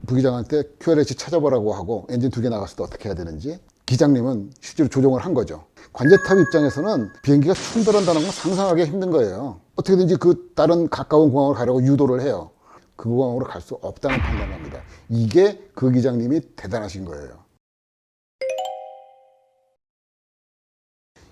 부기장한테 QRH 찾아보라고 하고 엔진 2개 나갔을 때 어떻게 해야 되는지 기장님은 실제로 조종을 한 거죠. 관제탑 입장에서는 비행기가 충돌한다는 건 상상하기 힘든 거예요. 어떻게든지 그 다른 가까운 공항으로 가려고 유도를 해요. 그 공항으로 갈 수 없다는 판단을 합니다. 이게 그 기장님이 대단하신 거예요.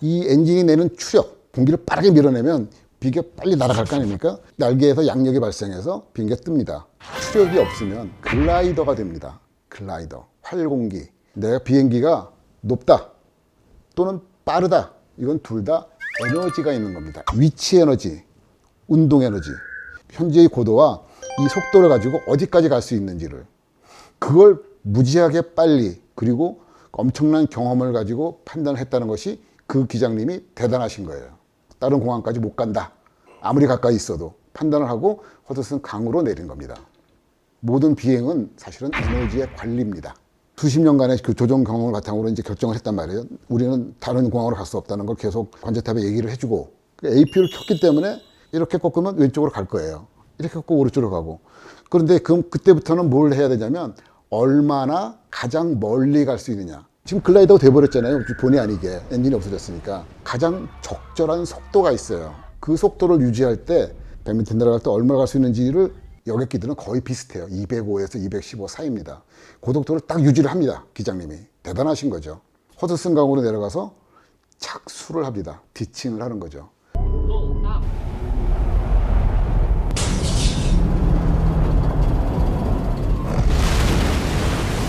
이 엔진이 내는 추력, 공기를 빠르게 밀어내면 비행기가 빨리 날아갈 거 아닙니까? 날개에서 양력이 발생해서 비행기가 뜹니다. 추력이 없으면 글라이더가 됩니다. 글라이더, 활공기. 내가 비행기가 높다 또는 빠르다, 이건 둘 다 에너지가 있는 겁니다. 위치 에너지, 운동 에너지, 현재의 고도와 이 속도를 가지고 어디까지 갈 수 있는지를, 그걸 무지하게 빨리 그리고 엄청난 경험을 가지고 판단했다는 것이 그 기장님이 대단하신 거예요. 다른 공항까지 못 간다, 아무리 가까이 있어도 판단을 하고 허드슨 강으로 내린 겁니다. 모든 비행은 사실은 에너지의 관리입니다. 수십 년간의 그 조종 경험을 바탕으로 이제 결정을 했단 말이에요. 우리는 다른 공항으로 갈 수 없다는 걸 계속 관제탑에 얘기를 해주고, APU를 켰기 때문에 이렇게 꺾으면 왼쪽으로 갈 거예요. 이렇게 꺾고 오른쪽으로 가고. 그런데 그때부터는 뭘 해야 되냐면 얼마나 가장 멀리 갈 수 있느냐. 지금 글라이더가 돼버렸잖아요. 본의 아니게 엔진이 없어졌으니까. 가장 적절한 속도가 있어요. 그 속도를 유지할 때 100m 내려갈 때 얼마나 갈 수 있는지를 여객기들은 거의 비슷해요. 205에서 215 사이입니다. 고속도를 딱 유지를 합니다. 기장님이. 대단하신 거죠. 허드슨 강으로 내려가서 착수를 합니다. 디칭을 하는 거죠.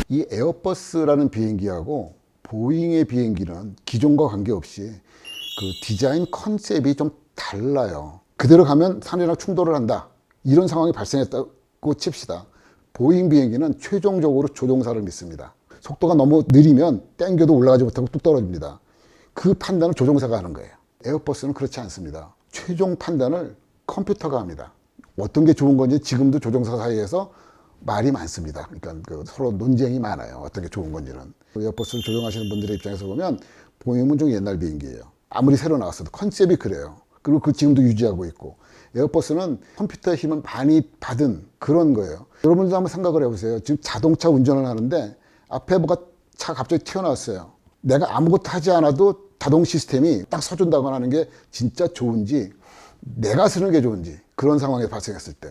이 에어버스라는 비행기하고 보잉의 비행기는 기존과 관계없이 그 디자인 컨셉이 좀 달라요. 그대로 가면 산이랑 충돌을 한다, 이런 상황이 발생했다고 칩시다. 보잉 비행기는 최종적으로 조종사를 믿습니다. 속도가 너무 느리면 땡겨도 올라가지 못하고 뚝 떨어집니다. 그 판단을 조종사가 하는 거예요. 에어버스는 그렇지 않습니다. 최종 판단을 컴퓨터가 합니다. 어떤 게 좋은 건지 지금도 조종사 사이에서 말이 많습니다. 그러니까 서로 논쟁이 많아요. 어떤 게 좋은 건지는. 에어버스를 조종하시는 분들의 입장에서 보면 보잉은 좀 옛날 비행기예요. 아무리 새로 나왔어도 컨셉이 그래요. 그리고 그 지금도 유지하고 있고. 에어버스는 컴퓨터의 힘을 많이 받은 그런 거예요. 여러분도 한번 생각을 해보세요. 지금 자동차 운전을 하는데 앞에 뭐가 차가 갑자기 튀어나왔어요. 내가 아무것도 하지 않아도 자동 시스템이 딱 서준다거나 하는 게 진짜 좋은지, 내가 쓰는 게 좋은지, 그런 상황이 발생했을 때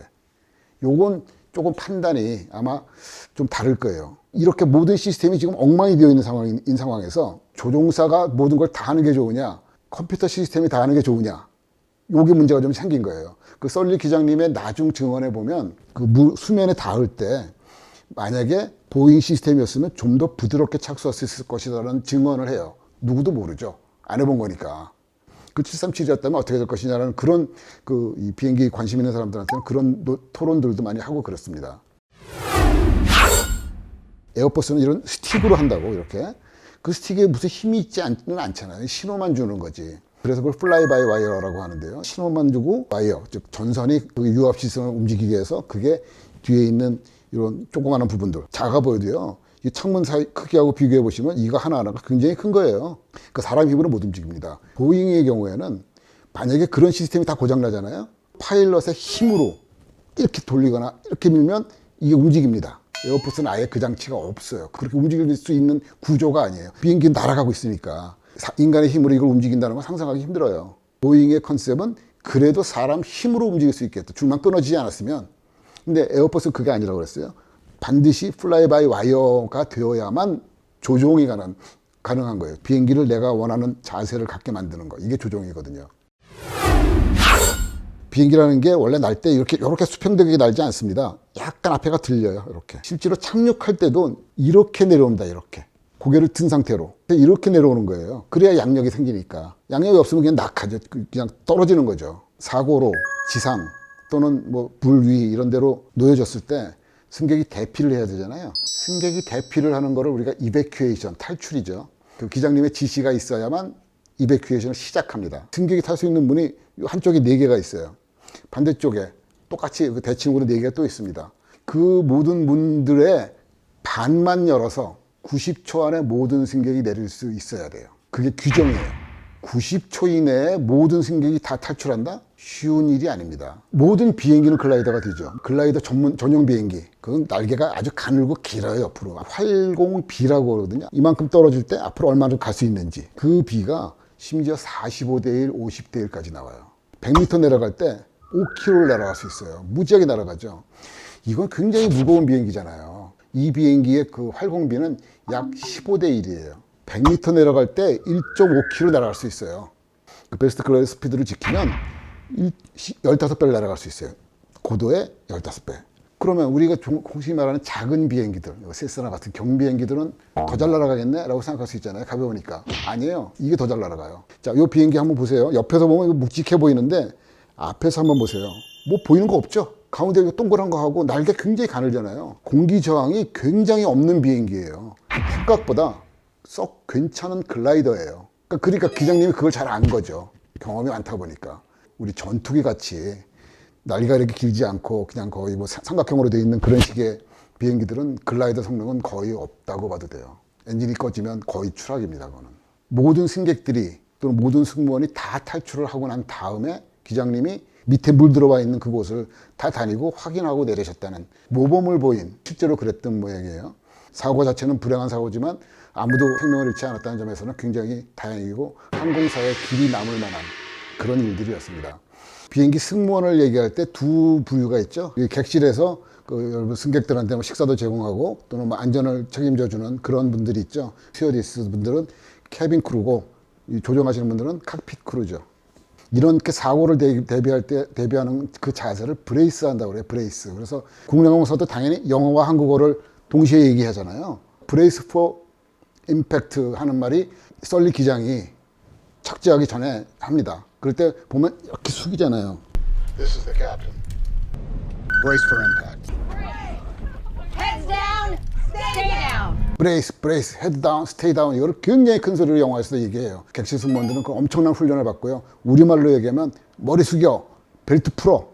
요건 조금 판단이 아마 좀 다를 거예요. 이렇게 모든 시스템이 지금 엉망이 되어 있는 상황에서 조종사가 모든 걸 다 하는 게 좋으냐, 컴퓨터 시스템이 다 하는 게 좋으냐, 요게 문제가 좀 생긴 거예요. 그 썰리 기장님의 나중 증언에 보면 그 수면에 닿을 때 만약에 보잉 시스템이었으면 좀 더 부드럽게 착수할 수 있을 것이라는 증언을 해요. 누구도 모르죠. 안 해본 거니까. 그 737이었다면 어떻게 될 것이냐라는 그런 이 비행기 관심 있는 사람들한테는 그런 토론들도 많이 하고 그렇습니다. 에어버스는 이런 스틱으로 한다고, 이렇게. 그 스틱에 무슨 힘이 있지 않잖아요. 신호만 주는 거지. 그래서 그걸 플라이 바이 와이어라고 하는데요. 신호만 주고 와이어, 즉 전선이 그 유압 시스템을 움직이게 해서 그게 뒤에 있는 이런 조그마한 부분들, 작아 보여도요, 이 창문 사이 크기하고 비교해 보시면 이거 하나하나가 굉장히 큰 거예요. 그 사람 힘으로 못 움직입니다. 보잉의 경우에는 만약에 그런 시스템이 다 고장나잖아요. 파일럿의 힘으로 이렇게 돌리거나 이렇게 밀면 이게 움직입니다. 에어버스는 아예 그 장치가 없어요. 그렇게 움직일 수 있는 구조가 아니에요. 비행기는 날아가고 있으니까 인간의 힘으로 이걸 움직인다는 건 상상하기 힘들어요. 보잉의 컨셉은 그래도 사람 힘으로 움직일 수 있겠다. 줄만 끊어지지 않았으면. 근데 에어버스는 그게 아니라고 그랬어요. 반드시 플라이 바이 와이어가 되어야만 조종이 가능한 거예요. 비행기를 내가 원하는 자세를 갖게 만드는 거, 이게 조종이거든요. 비행기라는 게 원래 날 때 이렇게 수평되게 날지 않습니다. 약간 앞에가 들려요. 이렇게. 실제로 착륙할 때도 이렇게 내려옵니다. 이렇게. 고개를 든 상태로 이렇게 내려오는 거예요. 그래야 양력이 생기니까. 양력이 없으면 그냥 낙하죠. 그냥 떨어지는 거죠. 사고로 지상 또는 뭐 불 위 이런 데로 놓여졌을 때 승객이 대피를 해야 되잖아요. 승객이 대피를 하는 거를 우리가 이베큐에이션, 탈출이죠. 그 기장님의 지시가 있어야만 이베큐에이션을 시작합니다. 승객이 탈 수 있는 문이 한쪽에 4개가 있어요. 반대쪽에 똑같이 그 대칭으로 4개가 또 있습니다. 그 모든 문들의 반만 열어서 90초 안에 모든 승객이 내릴 수 있어야 돼요. 그게 규정이에요. 90초 이내에 모든 승객이 다 탈출한다? 쉬운 일이 아닙니다. 모든 비행기는 글라이더가 되죠. 글라이더 전용 비행기. 그건 날개가 아주 가늘고 길어요, 옆으로. 활공비라고 그러거든요. 이만큼 떨어질 때 앞으로 얼마나 갈 수 있는지. 그 비가 심지어 45대 1, 50대 1까지 나와요. 100m 내려갈 때 5km를 날아갈 수 있어요. 무지하게 날아가죠. 이건 굉장히 무거운 비행기잖아요. 이 비행기의 그 활공비는 약 15대 1이에요. 100m 내려갈 때 1.5km 날아갈 수 있어요. 그 베스트 글라이더 스피드를 지키면 15배를 날아갈 수 있어요. 고도의 15배. 그러면 우리가 공식이 말하는 작은 비행기들, 세스나 같은 경비행기들은 더 잘 날아가겠네? 라고 생각할 수 있잖아요. 가벼우니까. 아니에요. 이게 더 잘 날아가요. 자, 이 비행기 한번 보세요. 옆에서 보면 이거 묵직해 보이는데 앞에서 한번 보세요. 뭐 보이는 거 없죠? 가운데 이거 동그란 거 하고 날개 굉장히 가늘잖아요. 공기 저항이 굉장히 없는 비행기예요. 생각보다 썩 괜찮은 글라이더예요. 그러니까 기장님이 그걸 잘 안 거죠. 경험이 많다 보니까. 우리 전투기 같이 날개가 이렇게 길지 않고 그냥 거의 뭐 삼각형으로 되어 있는 그런 식의 비행기들은 글라이더 성능은 거의 없다고 봐도 돼요. 엔진이 꺼지면 거의 추락입니다. 그거는. 모든 승객들이 또는 모든 승무원이 다 탈출을 하고 난 다음에 기장님이 밑에 물 들어와 있는 그곳을 다 다니고 확인하고 내리셨다는 모범을 보인, 실제로 그랬던 모양이에요. 사고 자체는 불행한 사고지만 아무도 생명을 잃지 않았다는 점에서는 굉장히 다행이고 항공사의 길이 남을 만한 그런 일들이었습니다. 비행기 승무원을 얘기할 때 두 부류가 있죠. 객실에서 여러분 승객들한테 뭐 식사도 제공하고 또는 뭐 안전을 책임져주는 그런 분들이 있죠. 스튜어디스 분들은 캐빈 크루고 조종하시는 분들은 칵핏 크루죠. 이렇게 사고를 대비하는 그 자세를 브레이스 한다고 그래요. 브레이스. 그래서 국내항공사도 당연히 영어와 한국어를 동시에 얘기하잖아요. 브레이스 포 임팩트 하는 말이 썰리 기장이 착지하기 전에 합니다. 그럴 때 보면 이렇게 숙이잖아요. This is the captain. Brace for impact. Heads down, stay down. brace, head down, stay down. 이걸 굉장히 큰 소리로 영화에서도 얘기해요. 객실 승무원들은 그 엄청난 훈련을 받고요. 우리말로 얘기하면 머리 숙여, 벨트 풀어,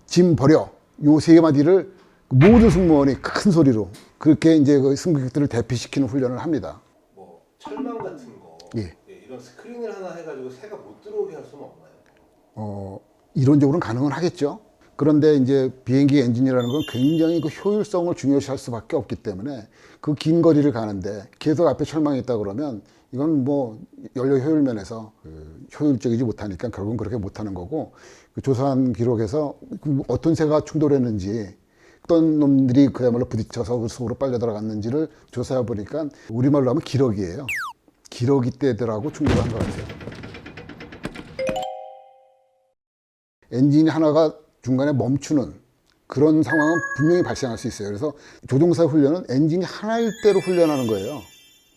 짐 버려. 요 세 마디를 모든 승무원이 큰 소리로 그렇게 이제 그 승객들을 대피시키는 훈련을 합니다. 뭐 철망 같은 거, 예. 이런 스크린을 하나 해가지고 새가 못 들어오게 할 수는 없나요? 이론적으로는 가능은 하겠죠. 그런데 이제 비행기 엔진이라는 건 굉장히 그 효율성을 중요시할 수밖에 없기 때문에 그 긴 거리를 가는데 계속 앞에 철망이 있다 그러면 이건 뭐 연료 효율 면에서 효율적이지 못하니까 결국은 그렇게 못하는 거고, 그 조사한 기록에서 어떤 새가 충돌했는지 어떤 놈들이 그야말로 부딪혀서 그 속으로 빨려 들어갔는지를 조사해 보니까 우리말로 하면 기러기예요. 기러기 떼들하고 충돌한 것 같아요. 엔진이 하나가 중간에 멈추는 그런 상황은 분명히 발생할 수 있어요. 그래서 조종사 훈련은 엔진이 하나일 때로 훈련하는 거예요.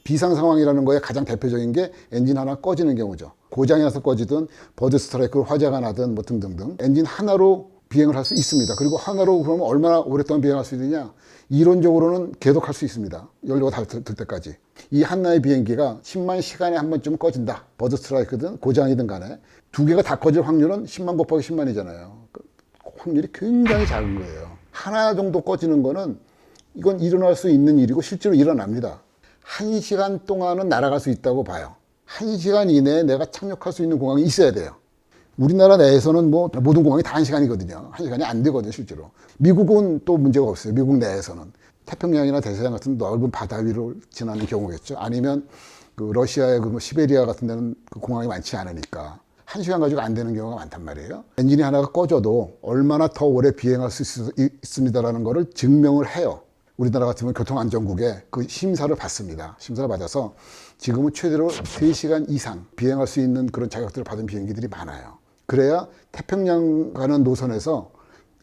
비상 상황이라는 거에 가장 대표적인 게 엔진 하나 꺼지는 경우죠. 고장이 나서 꺼지든 버드 스트라이크로 화재가 나든 뭐 등등등 엔진 하나로 비행을 할 수 있습니다. 그리고 하나로 그러면 얼마나 오랫동안 비행할 수 있느냐? 이론적으로는 계속 할 수 있습니다. 연료가 다 들 때까지. 이 하나의 비행기가 10만 시간에 한 번쯤 꺼진다. 버드 스트라이크든 고장이든 간에 두 개가 다 꺼질 확률은 10만 곱하기 10만이잖아요. 확률이 굉장히 작은 거예요. 하나 정도 꺼지는 거는 이건 일어날 수 있는 일이고 실제로 일어납니다. 1시간 동안은 날아갈 수 있다고 봐요. 1시간 이내에 내가 착륙할 수 있는 공항이 있어야 돼요. 우리나라 내에서는 뭐 모든 공항이 다 1시간이거든요. 1시간이 안 되거든요, 실제로. 미국은 또 문제가 없어요. 미국 내에서는. 태평양이나 대서양 같은 넓은 바다 위로 지나는 경우겠죠. 아니면 그 러시아의 그 시베리아 같은 데는 그 공항이 많지 않으니까 1시간 가지고 안 되는 경우가 많단 말이에요. 엔진이 하나가 꺼져도 얼마나 더 오래 비행할 수 있습니다라는 거를 증명을 해요. 우리나라 같으면 교통안전국에 그 심사를 받습니다. 심사를 받아서 지금은 최대로 3시간 이상 비행할 수 있는 그런 자격들을 받은 비행기들이 많아요. 그래야 태평양 가는 노선에서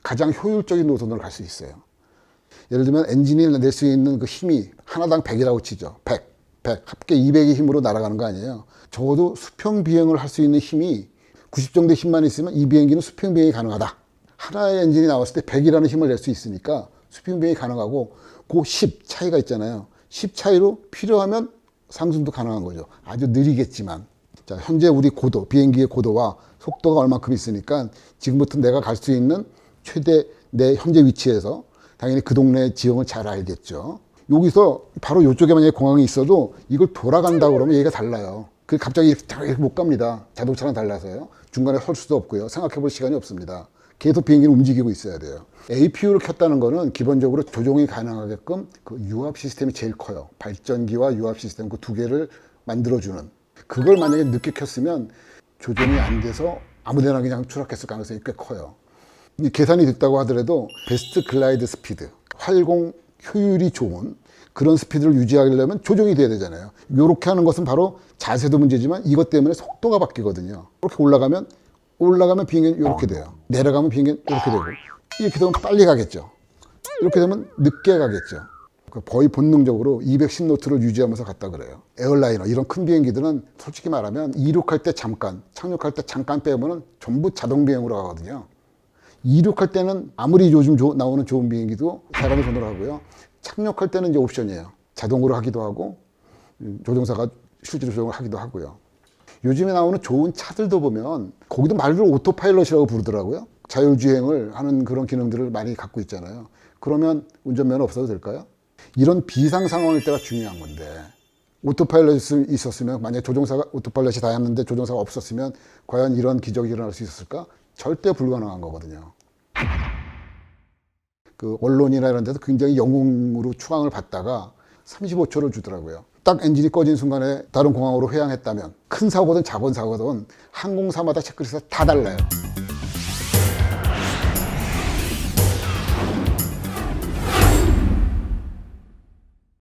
가장 효율적인 노선으로 갈 수 있어요. 예를 들면 엔진이 낼 수 있는 그 힘이 하나당 100이라고 치죠. 100. 합계 200의 힘으로 날아가는 거 아니에요. 적어도 수평 비행을 할 수 있는 힘이 90 정도의 힘만 있으면 이 비행기는 수평 비행이 가능하다. 하나의 엔진이 나왔을 때 100이라는 힘을 낼 수 있으니까 수평 비행이 가능하고 그 10 차이가 있잖아요. 10 차이로 필요하면 상승도 가능한 거죠. 아주 느리겠지만. 자, 현재 우리 고도, 비행기의 고도와 속도가 얼마큼 있으니까 지금부터 내가 갈 수 있는 최대 내 현재 위치에서 당연히 그 동네 지형을 잘 알겠죠. 여기서 바로 이쪽에 만약에 공항이 있어도 이걸 돌아간다고 그러면 얘기가 달라요. 그 갑자기 이렇게 못 갑니다. 자동차랑 달라서요. 중간에 설 수도 없고요. 생각해 볼 시간이 없습니다. 계속 비행기는 움직이고 있어야 돼요. APU를 켰다는 거는 기본적으로 조종이 가능하게끔 그 유압 시스템이 제일 커요. 발전기와 유압 시스템 그 두 개를 만들어주는. 그걸 만약에 늦게 켰으면 조종이 안 돼서 아무데나 그냥 추락했을 가능성이 꽤 커요. 이 계산이 됐다고 하더라도 베스트 글라이드 스피드, 활공 효율이 좋은 그런 스피드를 유지하려면 조종이 돼야 되잖아요. 이렇게 하는 것은 바로 자세도 문제지만 이것 때문에 속도가 바뀌거든요. 이렇게 올라가면 비행기는 이렇게 돼요. 내려가면 비행기는 이렇게 되고, 이렇게 되면 빨리 가겠죠. 이렇게 되면 늦게 가겠죠. 거의 본능적으로 210노트를 유지하면서 갔다 그래요. 에어라이너 이런 큰 비행기들은 솔직히 말하면 이륙할 때 잠깐, 착륙할 때 잠깐 빼면은 전부 자동 비행으로 가거든요. 이륙할 때는 아무리 요즘 나오는 좋은 비행기도 사람이 손으로 하고요. 착륙할 때는 이제 옵션이에요. 자동으로 하기도 하고 조종사가 실제로 조종을 하기도 하고요. 요즘에 나오는 좋은 차들도 보면 거기도 말을 오토파일럿이라고 부르더라고요. 자율주행을 하는 그런 기능들을 많이 갖고 있잖아요. 그러면 운전면허 없어도 될까요? 이런 비상 상황일 때가 중요한 건데 오토파일럿이 있었으면 만약에 조종사가 오토파일럿이 다 했는데 조종사가 없었으면 과연 이런 기적이 일어날 수 있었을까? 절대 불가능한 거거든요. 그 언론이나 이런 데서 굉장히 영웅으로 추앙을 받다가 35초를 주더라고요. 딱 엔진이 꺼진 순간에 다른 공항으로 회항했다면 큰 사고든 작은 사고든 항공사마다 체크리스트가 다 달라요.